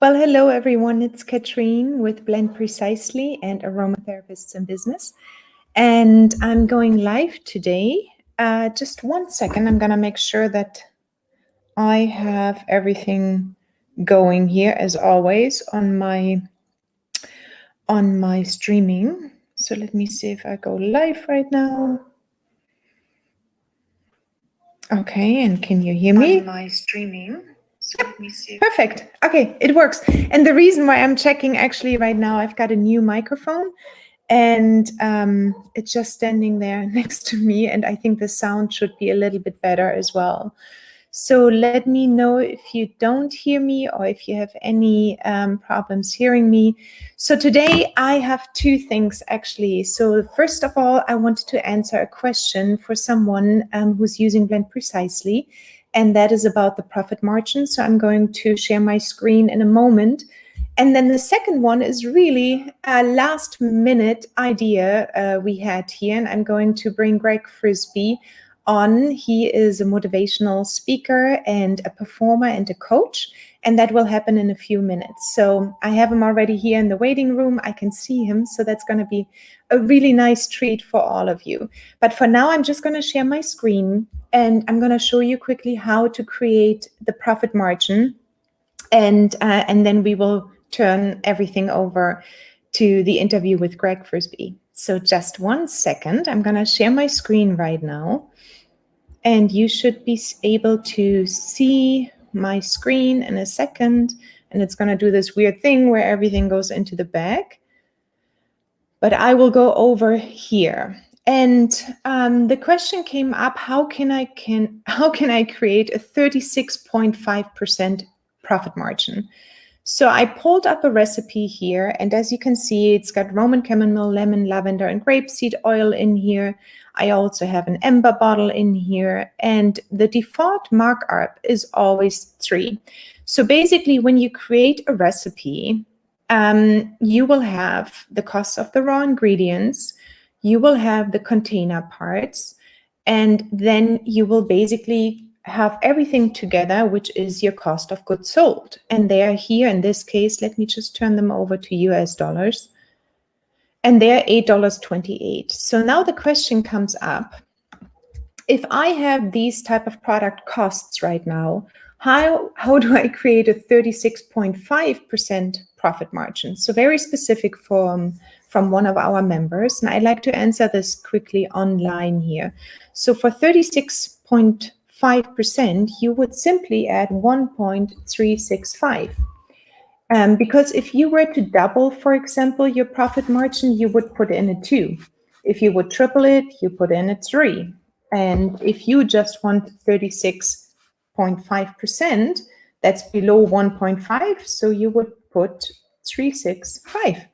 Well, hello everyone. It's Katrin with Blend Precisely and Aromatherapists in Business. And I'm going live today. Just 1 second. I'm going to make sure that I have everything going here as always on my streaming. So let me see if I go live right now. Okay, and can you hear me? On my streaming. So Yep. let me see. Perfect. Okay, it works. And the reason why I'm checking actually right now, I've got a new microphone and it's just standing there next to me. And I think the sound should be a little bit better as well. So let me know if you don't hear me or if you have any problems hearing me. So today I have two things actually. So first of all, I wanted to answer a question for someone who's using Blend Precisely, and that is about the profit margin. So I'm going to share my screen in a moment. And then the second one is really a last minute idea we had here, and I'm going to bring Greg Frisbee on. He is a motivational speaker and a performer and a coach, and that will happen in a few minutes. So I have him already here in the waiting room. I can see him, so that's going to be a really nice treat for all of you. But for now, I'm just going to share my screen, and I'm going to show you quickly how to create the profit margin, and then we will turn everything over to the interview with Greg Frisbee. So just 1 second, I'm going to share my screen right now. And you should be able to see my screen in a second. And it's going to do this weird thing where everything goes into the back. But I will go over here. And the question came up, how can I create a 36.5% profit margin? So I pulled up a recipe here, and as you can see, it's got Roman chamomile, lemon, lavender, and grapeseed oil in here. I also have an amber bottle in here, and the default markup is always 3. So basically, when you create a recipe, you will have the cost of the raw ingredients, you will have the container parts, and then you will basically have everything together, which is your cost of goods sold. And they are here in this case, let me just turn them over to US dollars. And they're $8.28. So now the question comes up, if I have these type of product costs right now, how do I create a 36.5% profit margin? So very specific from one of our members. And I'd like to answer this quickly online here. So for 36.5%, you would simply add 1.365. Because if you were to double, for example, your profit margin, you would put in a 2. If you would triple it, you put in a 3. And if you just want 36.5%, that's below 1.5, so you would put 365.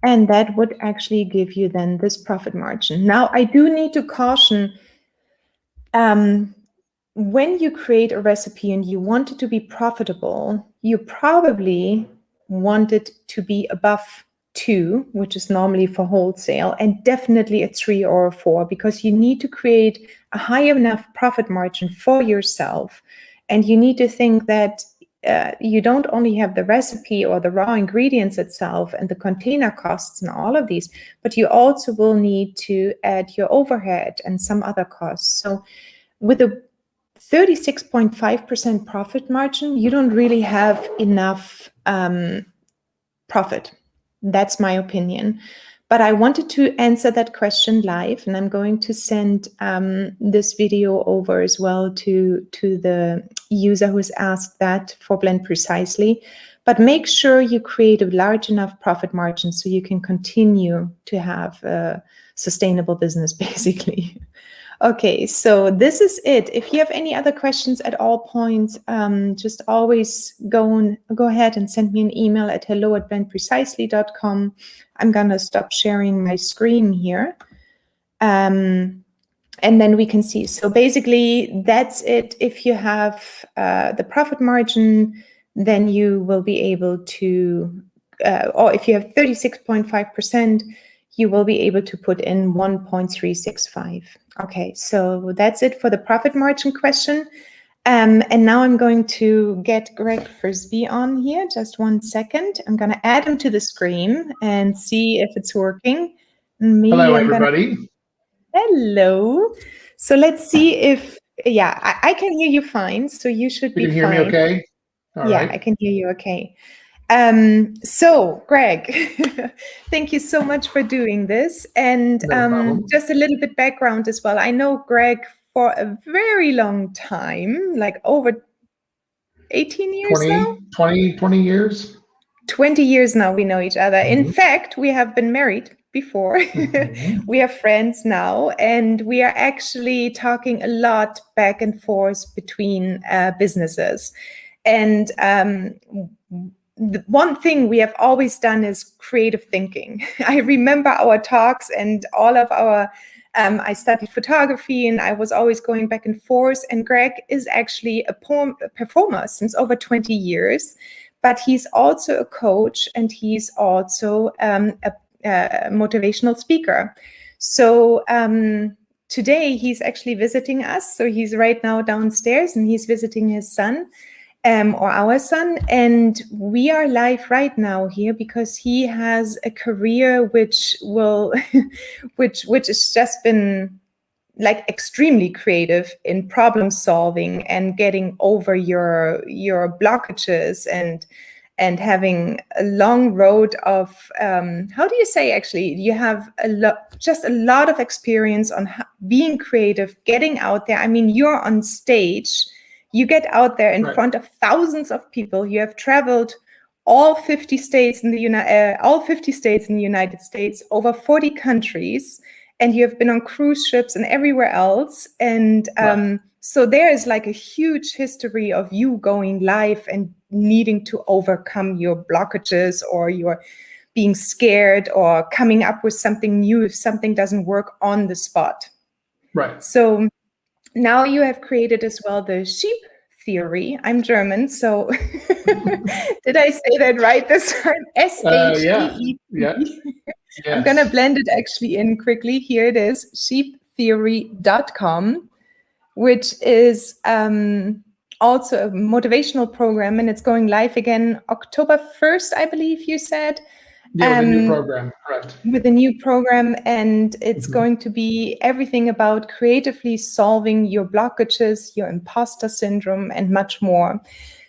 And that would actually give you then this profit margin. Now, I do need to caution, when you create a recipe and you want it to be profitable, you probably want it to be above 2, which is normally for wholesale, and definitely a 3 or a 4, because you need to create a high enough profit margin for yourself. And you need to think that you don't only have the recipe or the raw ingredients itself and the container costs and all of these, but you also will need to add your overhead and some other costs. So with a 36.5% profit margin, you don't really have enough profit. That's my opinion. But I wanted to answer that question live, and I'm going to send this video over as well to the user who's asked that for Blend Precisely. But make sure you create a large enough profit margin so you can continue to have a sustainable business, basically. Okay, so this is it. If you have any other questions at all points, just always go ahead and send me an email at hello@blendprecisely.com. I'm gonna stop sharing my screen here. And then we can see. So basically, that's it. If you have the profit margin, then you will be able to, or if you have 36.5%, you will be able to put in 1.365. Okay, so that's it for the profit margin question. And now I'm going to get Greg Frisbee on here. Just 1 second. I'm going to add him to the screen and see if it's working. Maybe Hello, everybody. Hello. So let's see if, yeah, I can hear you fine. So you should be fine. You can hear me okay? All right. I can hear you okay. So Greg, thank you so much for doing this. And No problem. just a little bit background as well. I know Greg for a very long time, like over 18 years 20 years? 20 years now we know each other. Mm-hmm. In fact, we have been married before. Mm-hmm. We are friends now, and we are actually talking a lot back and forth between businesses. And the one thing we have always done is creative thinking. I remember our talks and all of our I studied photography, and I was always going back and forth. And Greg is actually a performer since over 20 years, but he's also a coach, and he's also a motivational speaker. So today he's actually visiting us. So he's right now downstairs, and he's visiting his son. Or our son, and we are live right now here because he has a career which will, which has just been like extremely creative in problem solving and getting over your blockages and having a long road of how do you say, actually you have just a lot of experience on being creative, getting out there. I mean, you're on stage. You get out there in front of thousands of people. You have traveled all 50 states in the United States, over 40 countries, and you have been on cruise ships and everywhere else. And so there is like a huge history of you going live and needing to overcome your blockages, or your being scared, or coming up with something new if something doesn't work on the spot. Right. So now you have created as well the sheep theory. I'm German, so did I say that right this time? SHEEP. Yeah. I'm going to blend it actually in quickly. Here it is, sheeptheory.com, which is also a motivational program, and it's going live again October 1st, I believe you said. Yeah, with a new program, correct. With a new program, and it's going to be everything about creatively solving your blockages, your imposter syndrome, and much more.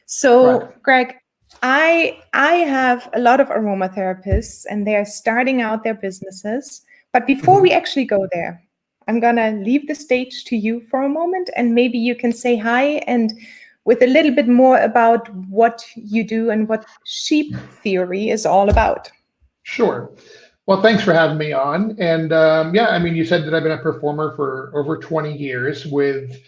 So, Greg, I have a lot of aromatherapists, and they are starting out their businesses. But before we actually go there, I'm going to leave the stage to you for a moment, and maybe you can say hi and with a little bit more about what you do and what sheep theory is all about. Sure. Well, thanks for having me on. And yeah, I mean, you said that I've been a performer for over 20 years with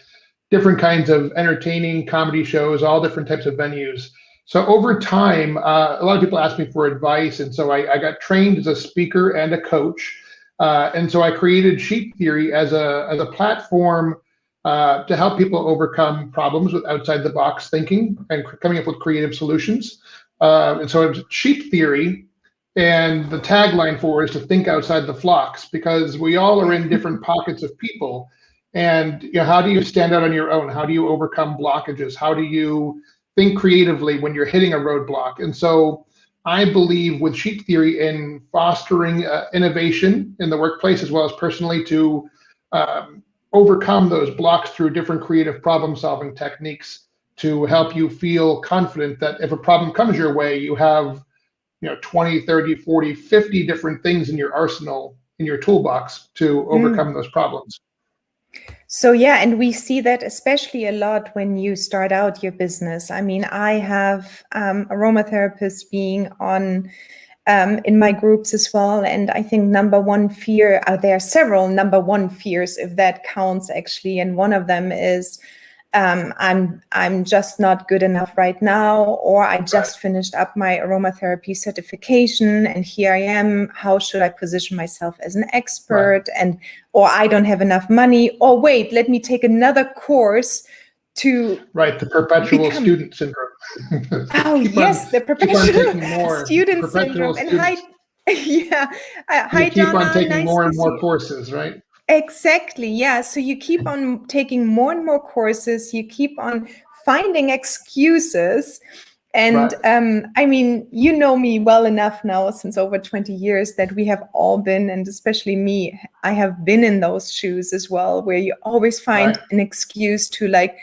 different kinds of entertaining comedy shows, all different types of venues. So over time, a lot of people ask me for advice. And so I got trained as a speaker and a coach. And so I created Sheep Theory as a platform to help people overcome problems with outside the box thinking and coming up with creative solutions. And so it's Sheep Theory. And the tagline for it is to think outside the flocks, because we all are in different pockets of people. And how do you stand out on your own? How do you overcome blockages? How do you think creatively when you're hitting a roadblock? And so I believe with Sheep Theory in fostering innovation in the workplace as well as personally to overcome those blocks through different creative problem solving techniques to help you feel confident that if a problem comes your way, you have 20, 30, 40, 50 different things in your arsenal, in your toolbox to overcome those problems. So yeah, and we see that especially a lot when you start out your business. I mean, I have aromatherapists being on in my groups as well. And I think number one fear, there are several number one fears, if that counts actually. And one of them is, I'm just not good enough right now, or I just finished up my aromatherapy certification and here I am. How should I position myself as an expert? Or I don't have enough money, or wait, let me take another course to the perpetual student syndrome. The perpetual student syndrome. And you keep on taking more and more courses, right? Exactly. Yeah. So you keep on taking more and more courses. You keep on finding excuses. And Right. I mean, you know me well enough now since over 20 years that we have all been, and especially me, I have been in those shoes as well, where you always find Right. an excuse to like,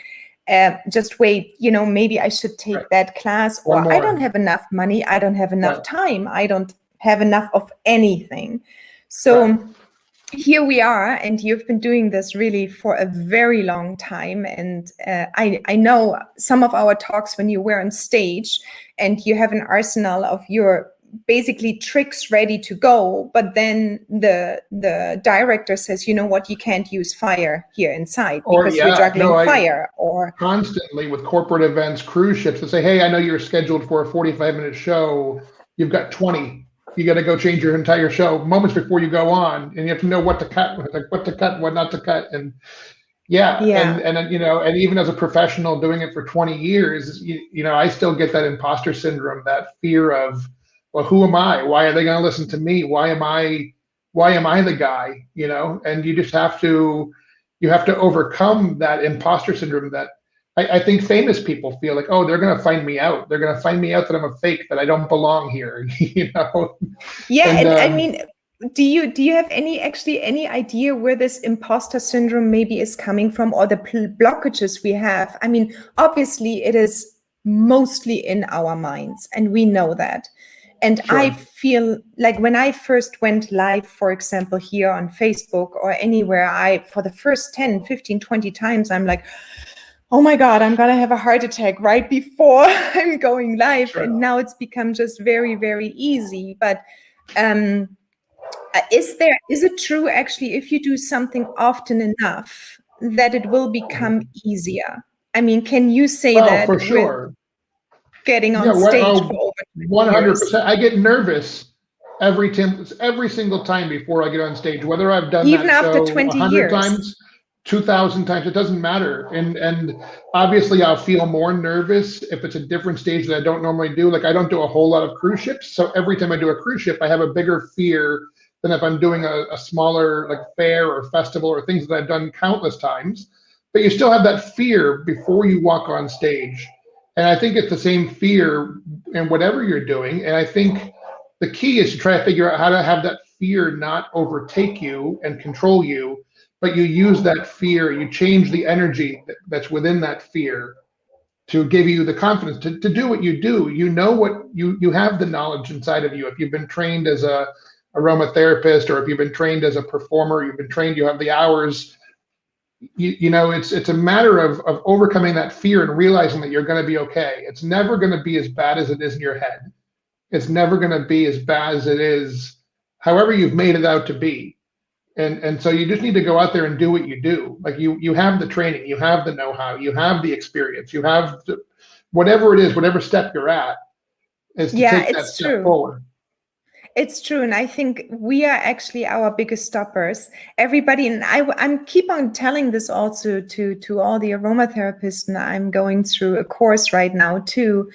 just wait, maybe I should take Right. that class, One or I don't more. have enough money. I don't have enough Right. time. I don't have enough of anything. Right. So here we are, and you've been doing this really for a very long time. And I know some of our talks when you were on stage and you have an arsenal of your basically tricks ready to go, but then the director says, you know what, you can't use fire here inside Or because you're yeah, no, juggling fire. Or constantly with corporate events, cruise ships that say, hey, I know you're scheduled for a 45-minute show. You've got 20. You got to go change your entire show moments before you go on, and you have to know what to cut, what not to cut. And yeah, yeah, and even as a professional doing it for 20 years, I still get that imposter syndrome, that fear of, well, who am I? Why are they going to listen to me? Why am I the guy? And you have to overcome that imposter syndrome that I think famous people feel like, oh, they're going to find me out. They're going to find me out that I'm a fake, that I don't belong here, yeah. And And I mean, do you have any idea where this imposter syndrome maybe is coming from, or the blockages we have? I mean, obviously it is mostly in our minds, and we know that. And I sure. feel like when I first went live, for example, here on Facebook or anywhere, for the first 10, 15, 20 times, I'm like, oh my God, I'm going to have a heart attack right before I'm going live. Sure. And now it's become just very, very easy. But is it true actually, if you do something often enough, that it will become easier? I mean, can you say Well, that for with sure. getting Yeah, on stage for over 20 years? 100%. I get nervous every single time before I get on stage, whether I've done Even that after show 20 100 years? times, 2,000 times, it doesn't matter. And obviously I'll feel more nervous if it's a different stage that I don't normally do. Like I don't do a whole lot of cruise ships. So every time I do a cruise ship, I have a bigger fear than if I'm doing a smaller like fair or festival or things that I've done countless times. But you still have that fear before you walk on stage. And I think it's the same fear in whatever you're doing. And I think the key is to try to figure out how to have that fear not overtake you and control you, but you use that fear, you change the energy that's within that fear to give you the confidence to do what you do. You know what you have the knowledge inside of you. If you've been trained as a aromatherapist, or if you've been trained as a performer, you've been trained, you have the hours. It's a matter of overcoming that fear and realizing that you're going to be okay. It's never going to be as bad as it is in your head. It's never going to be as bad as it is, however you've made it out to be. And so you just need to go out there and do what you do. Like you have the training, you have the know-how, you have the experience, you have whatever it is, whatever step you're at, is to Yeah, take that it's step true. forward. It's true, and I think we are actually our biggest stoppers. Everybody, and I'm keep on telling this also to all the aromatherapists, and I'm going through a course right now too,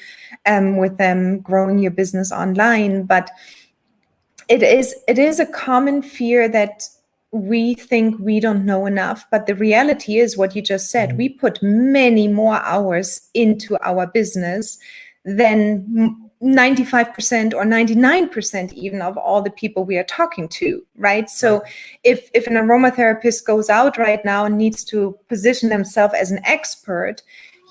with them, growing your business online. But it is a common fear that we think we don't know enough, but the reality is what you just said. We put many more hours into our business than 95% or 99% even of all the people we are talking to, right? So if an aromatherapist goes out right now and needs to position themselves as an expert,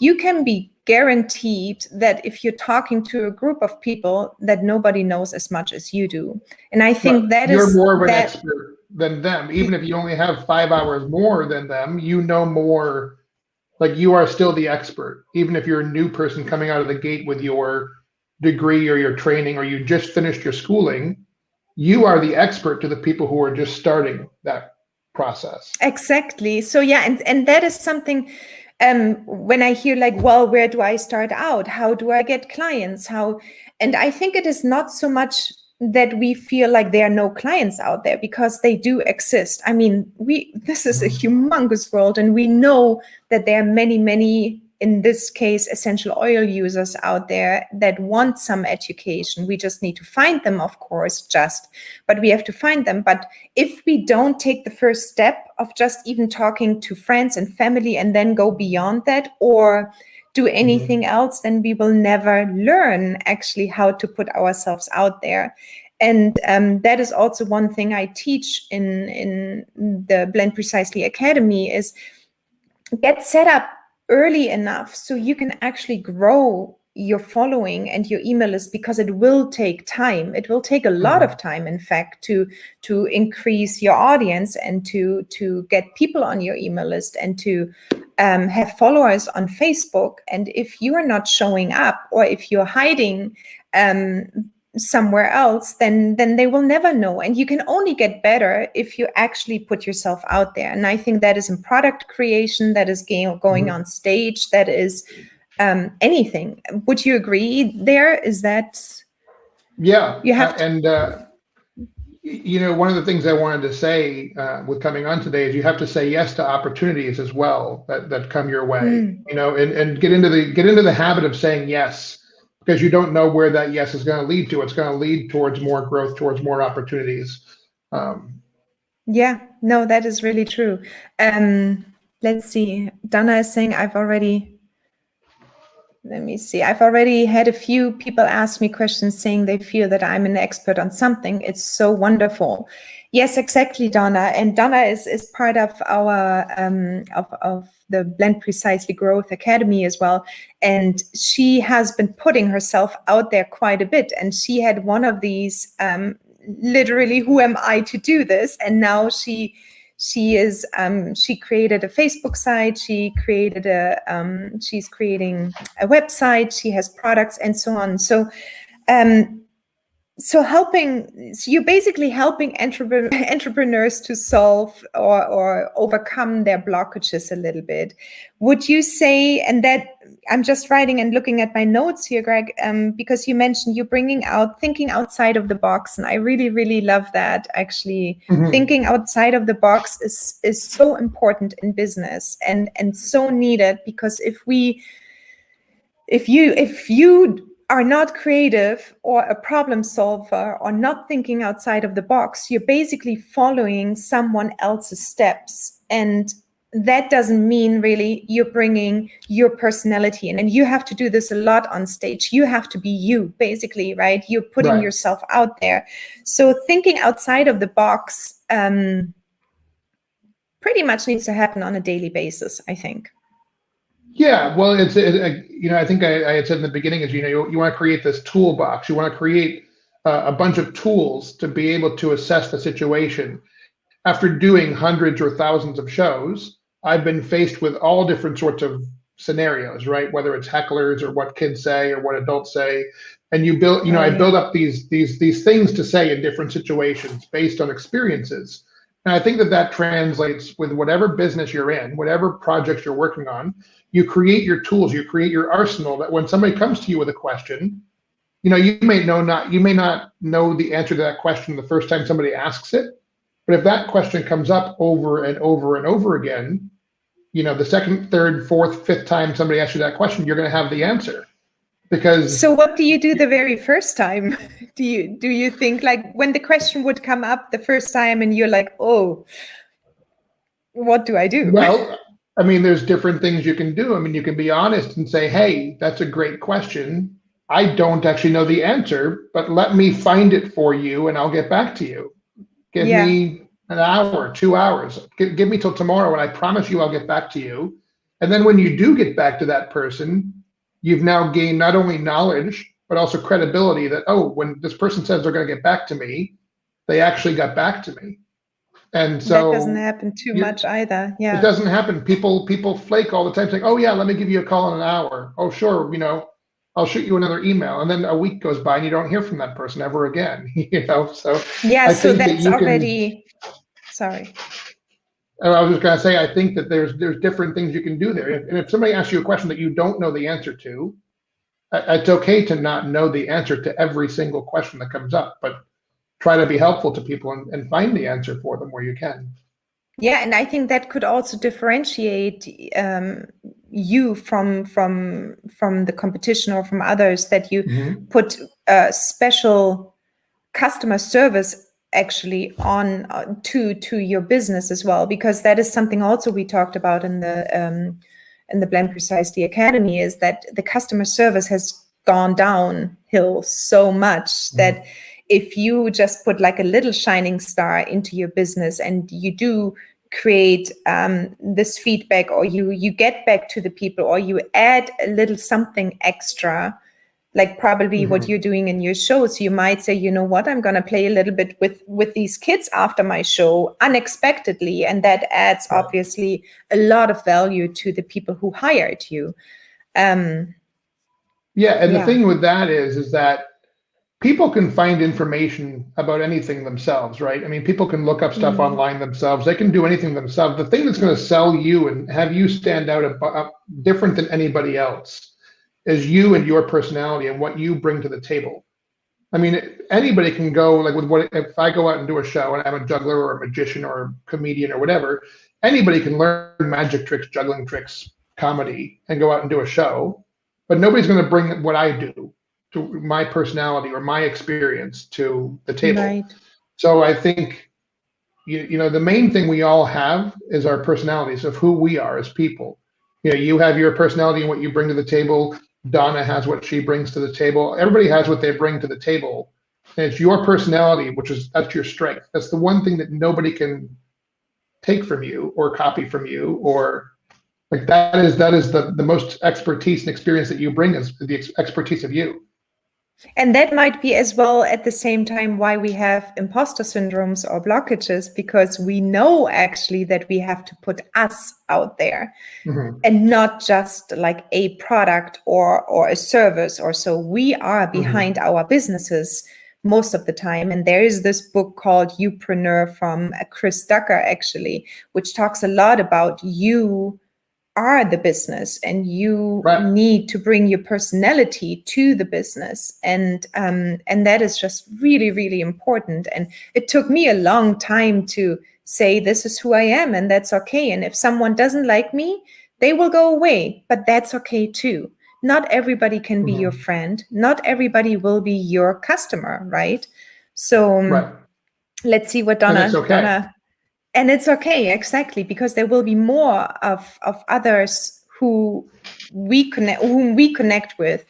you can be guaranteed that if you're talking to a group of people, that nobody knows as much as you do. And I think that You're is more of an that. expert than them. Even if you only have 5 hours more than them, you know more. Like you are still the expert, even if you're a new person coming out of the gate with your degree or your training, or you just finished your schooling. You are the expert to the people who are just starting that process. Exactly. So yeah, and that is something, when I hear like, well, where do I start out? How do I get clients? And I think it is not so much that we feel like there are no clients out there, because they do exist. I mean, this is a humongous world, and we know that there are many, many in this case, essential oil users out there that want some education. We just need to find them, of course, but we have to find them. But if we don't take the first step of just even talking to friends and family and then go beyond that, or do anything else, then we will never learn actually how to put ourselves out there. And that is also one thing I teach in the Blend Precisely Academy, is get set up early enough so you can actually grow your following and your email list, because it will take time. It will take a lot of time, in fact, to increase your audience and to get people on your email list and to have followers on Facebook. And if you are not showing up, or if you're hiding somewhere else, then they will never know. And you can only get better if you actually put yourself out there. And I think that is in product creation, that is going on stage, that is anything. Would you agree there? Is that? Yeah. You have you know, one of the things I wanted to say with coming on today is you have to say yes to opportunities as well that come your way, you know, and get into the habit of saying yes, because you don't know where that yes is going to lead to. It's going to lead towards more growth, towards more opportunities. Yeah, no, that is really true. Let's see. Donna is saying, let me see. I've already had a few people ask me questions saying they feel that I'm an expert on something. It's so wonderful. Yes, exactly, Donna. And Donna is part of our of the Blend Precisely Growth Academy as well. And she has been putting herself out there quite a bit. And she had one of these literally, who am I to do this? And now she created a Facebook site, she's creating a website, she has products and so on. So you're basically helping entrepreneurs to solve or overcome their blockages a little bit. Would you say, and that I'm just writing and looking at my notes here, Greg, because you mentioned you're thinking outside of the box. And I really, really love that, actually. Thinking outside of the box is so important in business and so needed, because if you are not creative or a problem solver or not thinking outside of the box, you're basically following someone else's steps. And that doesn't mean really you're bringing your personality in. And you have to do this a lot on stage. You have to be you, basically, right? You're putting yourself out there. So thinking outside of the box pretty much needs to happen on a daily basis, I think. Yeah, well, you know, I think I had said in the beginning is, you know, you want to create this toolbox. You want to create a bunch of tools to be able to assess the situation. After doing hundreds or thousands of shows, I've been faced with all different sorts of scenarios, right? Whether it's hecklers or what kids say or what adults say, and you build, you know, I build up these things to say in different situations based on experiences. And I think that translates with whatever business you're in, whatever projects you're working on. You create your tools, you create your arsenal, that when somebody comes to you with a question, you know, you may not know the answer to that question the first time somebody asks it, but if that question comes up over and over and over again, you know, the second, third, fourth, fifth time somebody asks you that question, you're going to have the answer. Because so what do you do the very first time? Do you think, like, when the question would come up the first time and you're like, oh, what do I do? Well, I mean, there's different things you can do. I mean, you can be honest and say, hey, that's a great question. I don't actually know the answer, but let me find it for you and I'll get back to you. Give me an hour, 2 hours. Give me till tomorrow and I promise you I'll get back to you. And then when you do get back to that person, you've now gained not only knowledge, but also credibility that, oh, when this person says they're going to get back to me, they actually got back to me. And so that doesn't happen too much either. Yeah, it doesn't happen. People flake all the time, saying, "Oh yeah, let me give you a call in an hour." Oh sure, you know, I'll shoot you another email, and then a week goes by and you don't hear from that person ever again. You know, so yeah. I So think that's already. Sorry. I was just going to say, I think that there's different things you can do there. And if somebody asks you a question that you don't know the answer to, it's okay to not know the answer to every single question that comes up, but try to be helpful to people and find the answer for them where you can. Yeah, and I think that could also differentiate you from the competition or from others, that you put special customer service actually on to your business as well, because that is something also we talked about in the Blend Precisely Academy, is that the customer service has gone downhill so much that if you just put like a little shining star into your business and you do create this feedback, or you get back to the people, or you add a little something extra, like probably what you're doing in your shows, you might say, you know what, I'm going to play a little bit with these kids after my show unexpectedly. And that adds obviously a lot of value to the people who hired you. The thing with that is that people can find information about anything themselves, right? I mean, people can look up stuff online themselves. They can do anything themselves. The thing that's going to sell you and have you stand out different than anybody else is you and your personality and what you bring to the table. I mean, anybody can go, like if I go out and do a show and I'm a juggler or a magician or a comedian or whatever, anybody can learn magic tricks, juggling tricks, comedy, and go out and do a show, but nobody's going to bring what I do, to my personality or my experience to the table. Right. So I think, you know, the main thing we all have is our personalities of who we are as people. You know, you have your personality and what you bring to the table. Donna has what she brings to the table. Everybody has what they bring to the table. And it's your personality, that's your strength. That's the one thing that nobody can take from you or copy from you, or like that is the most expertise and experience that you bring, is the expertise of you. And that might be as well at the same time why we have imposter syndromes or blockages, because we know actually that we have to put us out there and not just like a product or a service or so. We are behind our businesses most of the time. And there is this book called Youpreneur from Chris Ducker, actually, which talks a lot about you are the business, and you need to bring your personality to the business, and that is just really, really important. And it took me a long time to say, this is who I am, and that's okay. And if someone doesn't like me, they will go away, but that's okay too. Not everybody can be your friend. Not everybody will be your customer, right? So let's see what Donna. And it's okay, exactly, because there will be more of others whom we connect with.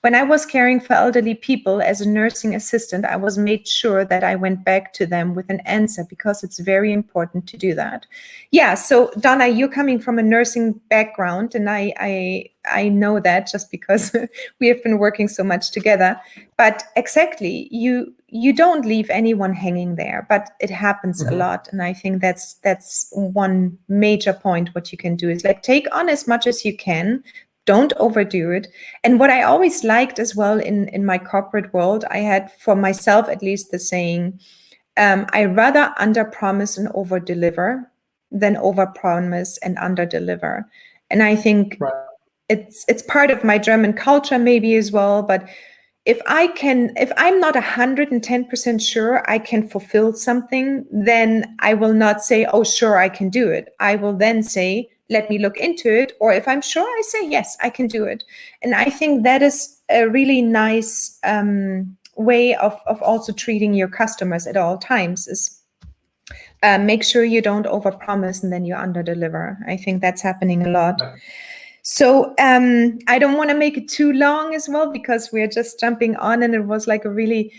When I was caring for elderly people as a nursing assistant, I was made sure that I went back to them with an answer, because it's very important to do that. Yeah, so Donna, you're coming from a nursing background, and I know that just because we have been working so much together. But exactly, you don't leave anyone hanging there, but it happens a lot. And I think that's one major point. What you can do is like take on as much as you can. Don't overdo it. And what I always liked as well in my corporate world, I had for myself at least the saying, I rather under-promise and over-deliver than over-promise and under-deliver. And I think it's part of my German culture maybe as well. But if I'm not 110% sure I can fulfill something, then I will not say, oh, sure, I can do it. I will then say, let me look into it. Or if I'm sure, I say, yes, I can do it. And I think that is a really nice way of also treating your customers at all times, is make sure you don't overpromise and then you underdeliver. I think that's happening a lot. So I don't want to make it too long as well, because we're just jumping on, and it was like a really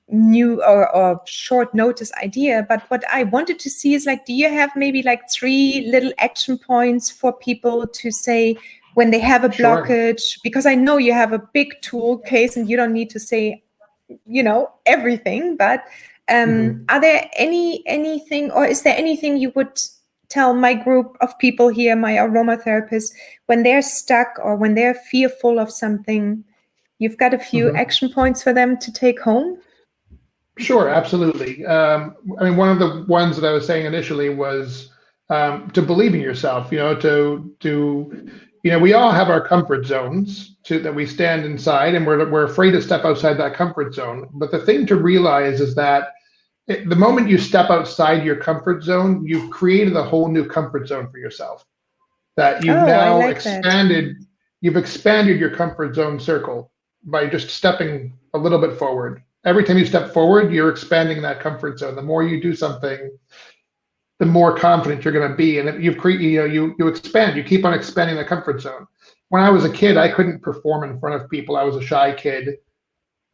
new or short notice idea. But what I wanted to see is like, do you have maybe like 3 little action points for people to say when they have a blockage? Because I know you have a big tool case and you don't need to say, you know, everything, but are there anything, or is there anything you would tell my group of people here, my aromatherapists, when they're stuck or when they're fearful of something? You've got a few action points for them to take home? Sure, absolutely. I mean, one of the ones that I was saying initially was to believe in yourself. You know, we all have our comfort zones that we stand inside, and we're afraid to step outside that comfort zone. But the thing to realize is that the moment you step outside your comfort zone, you've created a whole new comfort zone for yourself. that you've Oh, I now like that. you've expanded your comfort zone circle by just stepping a little bit forward. Every time you step forward, you're expanding that comfort zone. The more you do something, the more confident you're going to be, and you expand. You keep on expanding the comfort zone. When I was a kid, I couldn't perform in front of people. I was a shy kid.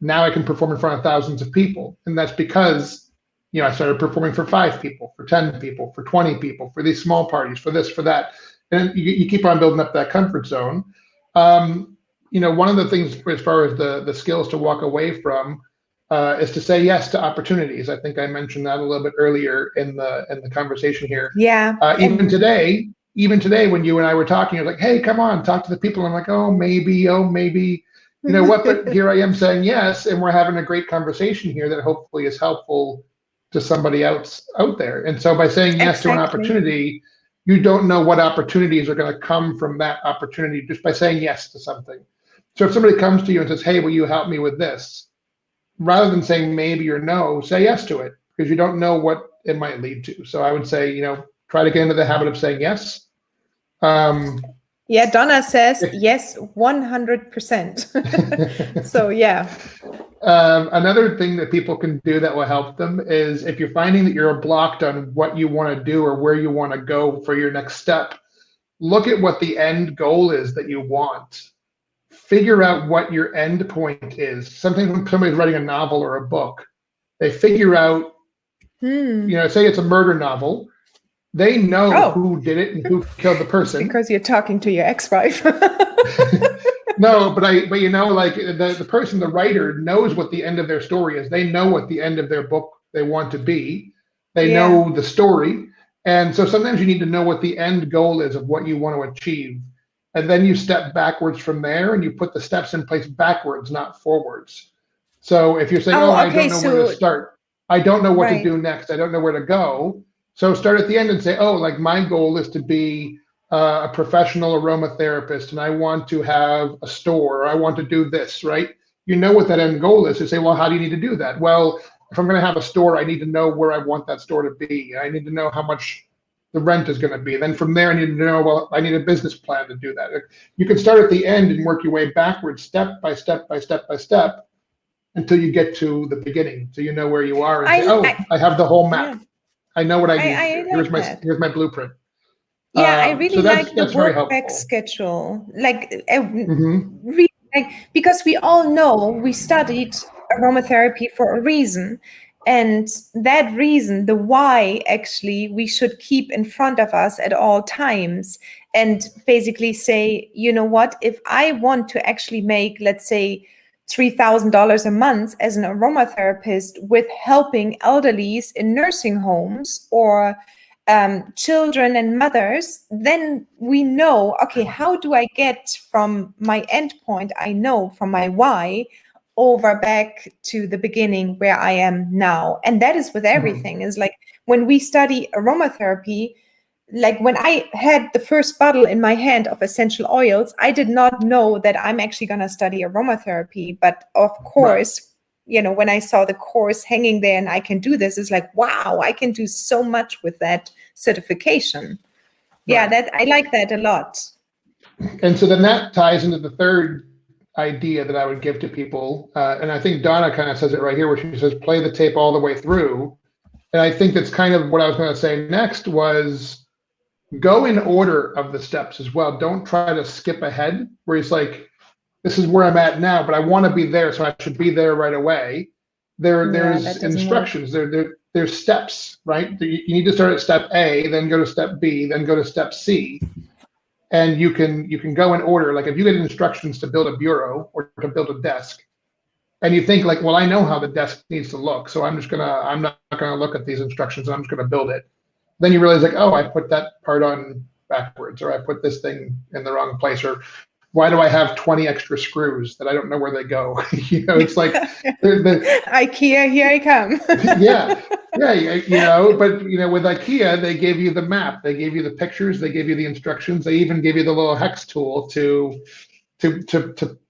Now I can perform in front of thousands of people, and that's because I started performing for 5 people, for 10 people, for 20 people, for these small parties, for this, for that, and you keep on building up that comfort zone. One of the things as far as the skills to walk away from is to say yes to opportunities. I think I mentioned that a little bit earlier in the conversation here. Yeah. Even today, when you and I were talking, you're like, "Hey, come on, talk to the people." I'm like, "Oh, maybe. You know what?" But here I am saying yes, and we're having a great conversation here that hopefully is helpful to somebody else out there. And so by saying yes to an opportunity, you don't know what opportunities are going to come from that opportunity just by saying yes to something. So if somebody comes to you and says, "Hey, will you help me with this?" Rather than saying maybe or no, say yes to it, because you don't know what it might lead to. So I would say, try to get into the habit of saying yes. Yeah, Donna says yes, 100%. So yeah. Another thing that people can do that will help them is if you're finding that you're blocked on what you want to do or where you want to go for your next step, look at what the end goal is that you want. Figure out what your end point is. Sometimes when somebody's writing a novel or a book, they figure out, say it's a murder novel, they know who did it and who killed the person. It's because you're talking to your ex-wife. No, but the person, the writer, knows what the end of their story is. They know what the end of their book they want to be. They know the story. And so sometimes you need to know what the end goal is of what you want to achieve. And then you step backwards from there and you put the steps in place backwards, not forwards. So if you're saying, I don't know where to start. I don't know what to do next. I don't know where to go. So start at the end and say, my goal is to be a professional aromatherapist, and I want to have a store, or I want to do this, right? You know what that end goal is. You say, well, how do you need to do that? Well, if I'm going to have a store, I need to know where I want that store to be. I need to know how much the rent is going to be. Then from there, I need to know, well, I need a business plan to do that. You can start at the end and work your way backwards, step by step by step by step, until you get to the beginning. So you know where you are and I have the whole map. Yeah. I know what I need. Here's my blueprint. Yeah, I really like the work back schedule. Really, because we all know we studied aromatherapy for a reason. And that reason, the why, actually, we should keep in front of us at all times and basically say, you know what, if I want to actually make, let's say, $3,000 a month as an aromatherapist with helping elderlies in nursing homes or children and mothers, then we know, okay, how do I get from my end point, I know from my why, over back to the beginning where I am now. And that is with everything. Is like when we study aromatherapy, like when I had the first bottle in my hand of essential oils, I did not know that I'm actually going to study aromatherapy. But of course, when I saw the course hanging there and I can do this, it's like, wow, I can do so much with that certification. Yeah, that I like that a lot. And so then that ties into the third idea that I would give to people. And I think Donna kind of says it right here, where she says, play the tape all the way through. And I think that's kind of what I was going to say next was go in order of the steps as well. Don't try to skip ahead where it's like, this is where I'm at now, but I want to be there, so I should be there right away. There's instructions. There's steps, right? You need to start at step A, then go to step B, then go to step C. And you can go in order. Like if you get instructions to build a bureau or to build a desk, and you think like, well, I know how the desk needs to look, so I'm not gonna look at these instructions, I'm just gonna build it. Then you realize like, oh, I put that part on backwards, or I put this thing in the wrong place, or why do I have 20 extra screws that I don't know where they go? It's like IKEA, here I come. yeah, but with IKEA, they gave you the map, they gave you the pictures, they gave you the instructions, they even gave you the little hex tool to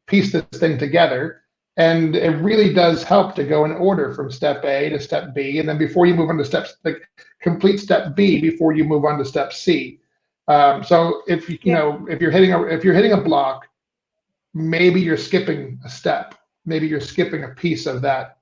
piece this thing together. And it really does help to go in order from step A to step B, and then before you move on to complete step B before you move on to step C. So if you know if you're hitting a block, maybe you're skipping a step. Maybe you're skipping a piece of that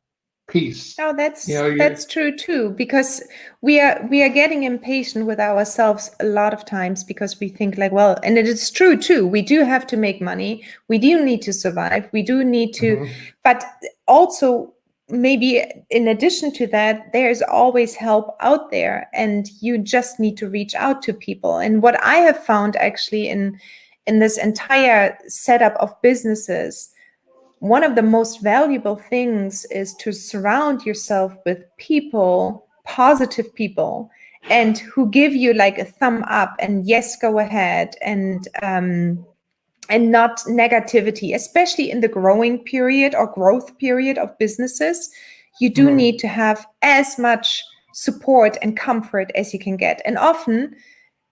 piece. Oh, that's true too, because we are getting impatient with ourselves a lot of times because we think like, well, and it is true too. We do have to make money. We do need to survive. We do need to, but also maybe in addition to that, there's always help out there, and you just need to reach out to people. And what I have found actually in this entire setup of businesses, one of the most valuable things is to surround yourself with people, positive people, and who give you like a thumb up and yes, go ahead, and not negativity, especially in the growing period or growth period of businesses. You do need to have as much support and comfort as you can get. And often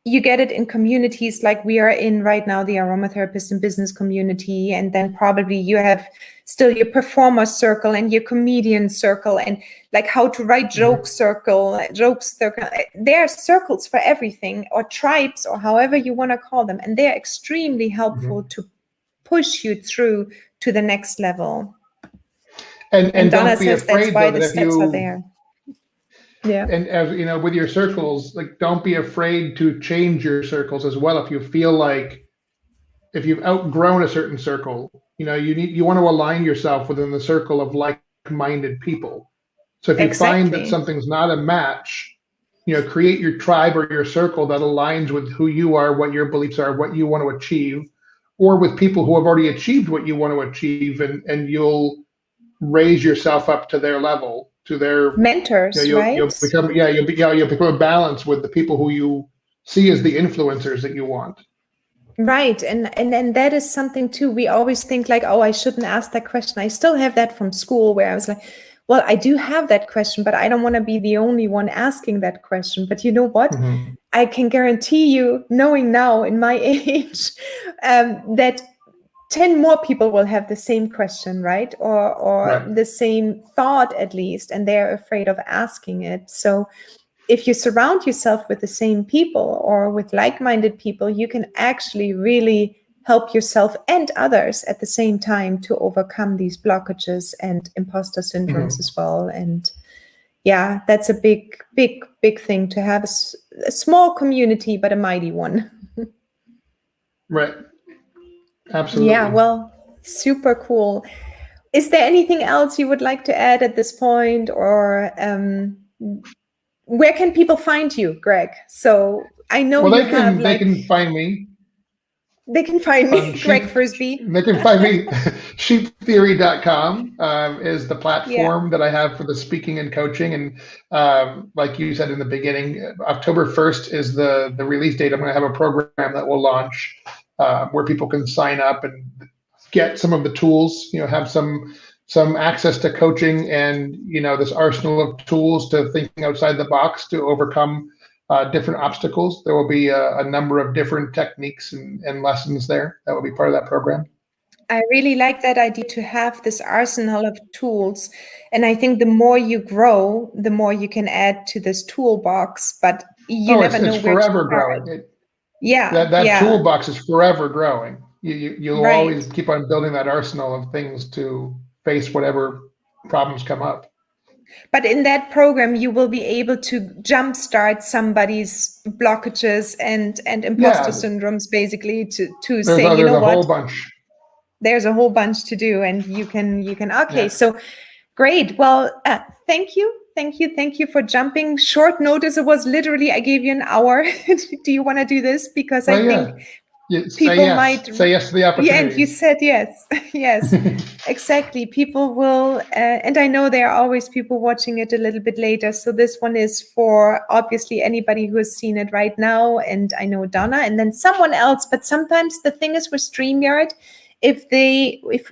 you get it in communities like we are in right now, the Aromatherapist and Business community. And then probably you have still your performer circle and your comedian circle and like how to write jokes circle. There are circles for everything, or tribes, or however you want to call them. And they're extremely helpful to push you through to the next level. And Donna don't be says afraid that's why though, the steps are there. Yeah. And as you know, with your circles, like don't be afraid to change your circles as well. If you feel like if you've outgrown a certain circle, you want to align yourself within the circle of like-minded people. So if you find that something's not a match, create your tribe or your circle that aligns with who you are, what your beliefs are, what you want to achieve, or with people who have already achieved what you want to achieve, and you'll raise yourself up to their level, to their mentors, right? You'll become a balance with the people who you see as the influencers that you want. Right. And that is something too. We always think like, oh, I shouldn't ask that question. I still have that from school where I was like, well, I do have that question, but I don't want to be the only one asking that question. But you know what? I can guarantee you, knowing now in my age, that 10 more people will have the same question, right? Or the same thought at least, and they're afraid of asking it. So if you surround yourself with the same people or with like-minded people, you can actually really help yourself and others at the same time to overcome these blockages and imposter syndromes as well. And yeah, that's a big, big, big thing to have a small community, but a mighty one. Right. Absolutely. Yeah, well, super cool. Is there anything else you would like to add at this point, or where can people find you, Greg? So I know they can find me. They can find me, Greg Frisbee. They can find me. Sheeptheory.com is the platform that I have for the speaking and coaching. And like you said in the beginning, October 1st is the release date. I'm going to have a program that will launch where people can sign up and get some of the tools, have some access to coaching and, this arsenal of tools to thinking outside the box to overcome different obstacles. There will be a number of different techniques and lessons there that will be part of that program. I really like that idea to have this arsenal of tools. And I think the more you grow, the more you can add to this toolbox, but you never know where to start. It's forever growing. That toolbox is forever growing. You'll always keep on building that arsenal of things to face whatever problems come up. But in that program, you will be able to jumpstart somebody's blockages and imposter syndromes, basically, to say, you know what? There's a whole bunch. There's a whole bunch to do, and you can. Okay, so great. Well, thank you for jumping. Short notice. It was literally I gave you an hour. Do you want to do this? Because I think people might say yes to the opportunity. Yeah, and you said yes. Yes, exactly. People will, and I know there are always people watching it a little bit later. So this one is for obviously anybody who has seen it right now, and I know Donna, and then someone else. But sometimes the thing is with StreamYard, if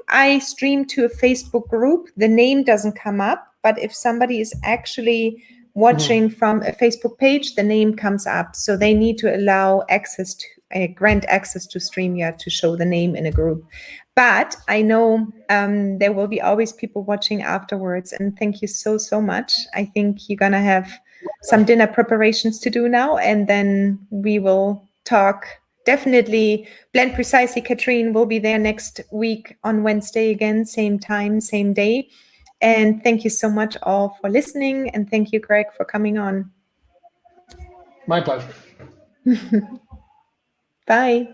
I stream to a Facebook group, the name doesn't come up. But if somebody is actually watching from a Facebook page, the name comes up. So they need to allow access to grant access to StreamYard to show the name in a group. But I know there will be always people watching afterwards. And thank you so much. I think you're going to have some dinner preparations to do now. And then we will talk. Definitely Blend Precisely. Katrin will be there next week on Wednesday again, same time, same day. And thank you so much all for listening. And thank you, Greg, for coming on. My pleasure. Bye.